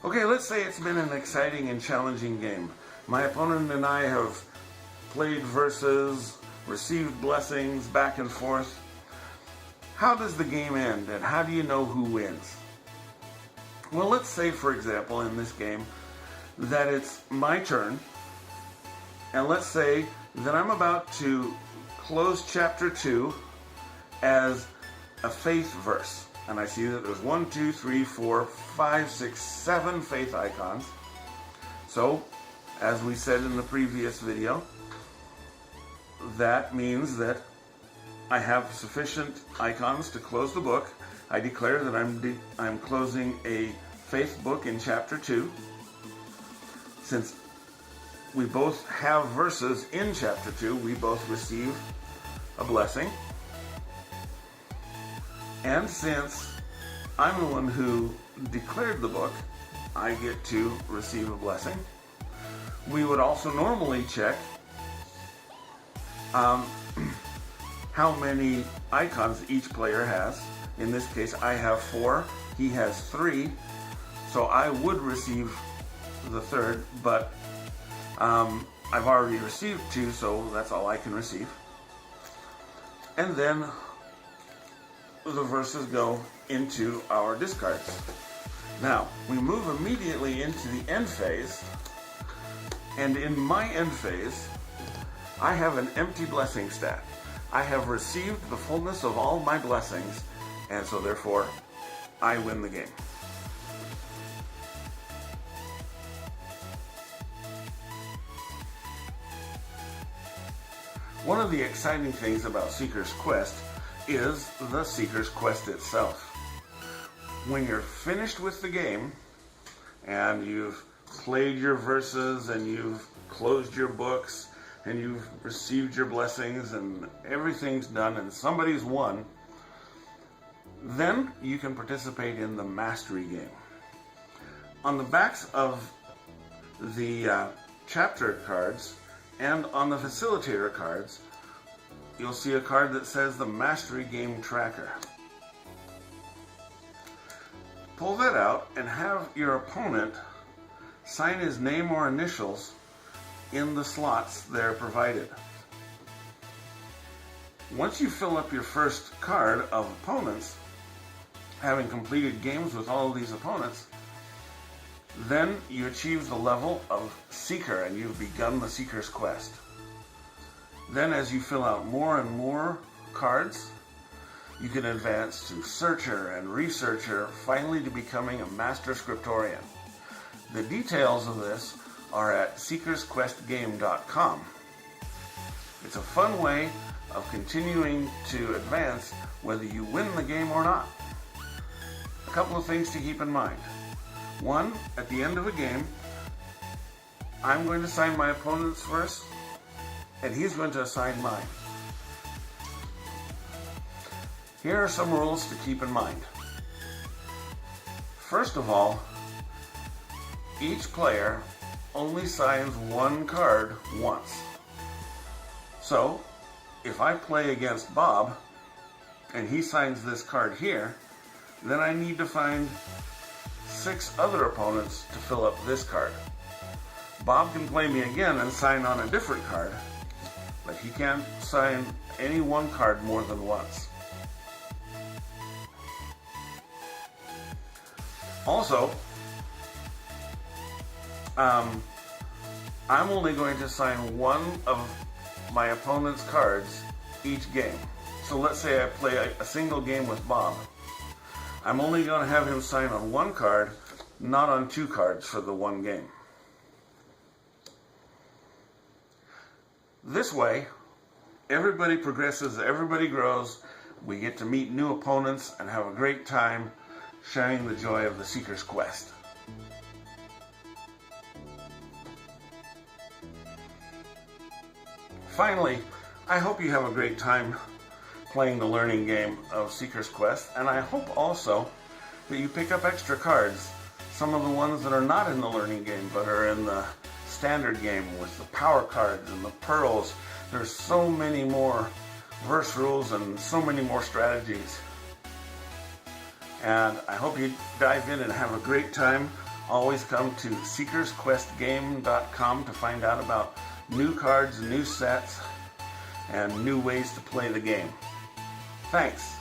Okay, let's say it's been an exciting and challenging game. My opponent and I have played versus, received blessings back and forth. How does the game end, and how do you know who wins? Well, let's say, for example, in this game, that it's my turn, and let's say that I'm about to close chapter 2 as a faith verse. And I see that there's 1, 2, 3, 4, 5, 6, 7 faith icons. So, as we said in the previous video, that means that I have sufficient icons to close the book. I declare that I'm closing a faith book in chapter 2. Since we both have verses in chapter 2, we both receive a blessing. And since I'm the one who declared the book, I get to receive a blessing. We would also normally check how many icons each player has. In this case, I have 4, he has 3, so I would receive the third, but I've already received 2, so that's all I can receive. And then the verses go into our discards. Now, we move immediately into the end phase, and in my end phase, I have an empty blessing stack. I have received the fullness of all my blessings, and so therefore, I win the game. One of the exciting things about Seeker's Quest is the Seeker's Quest itself. When you're finished with the game, and you've played your verses, and you've closed your books, and you've received your blessings, and everything's done, and somebody's won, then you can participate in the Mastery game. On the backs of the chapter cards and on the facilitator cards, you'll see a card that says the Mastery Game Tracker. Pull that out and have your opponent sign his name or initials in the slots there provided. Once you fill up your first card of opponents, having completed games with all of these opponents, then you achieve the level of Seeker and you've begun the Seeker's Quest. Then as you fill out more and more cards, you can advance to Searcher and Researcher, finally to becoming a Master Scriptorian. The details of this are at seekersquestgame.com. It's a fun way of continuing to advance whether you win the game or not. A couple of things to keep in mind. One, at the end of a game, I'm going to sign my opponent's verse, and he's going to assign mine. Here are some rules to keep in mind. First of all, each player only signs one card once. So, if I play against Bob, and he signs this card here, then I need to find 6 other opponents to fill up this card. Bob can play me again and sign on a different card, but he can't sign any one card more than once. Also, I'm only going to sign one of my opponent's cards each game. So let's say I play a single game with Bob. I'm only going to have him sign on one card, not on 2 cards for the one game. This way, everybody progresses, everybody grows, we get to meet new opponents and have a great time sharing the joy of the Seeker's Quest. Finally, I hope you have a great time playing the learning game of Seeker's Quest, and I hope also that you pick up extra cards, some of the ones that are not in the learning game but are in the standard game with the power cards and the pearls. There's so many more verse rules and so many more strategies. And I hope you dive in and have a great time. Always come to seekersquestgame.com to find out about new cards, new sets, and new ways to play the game. Thanks.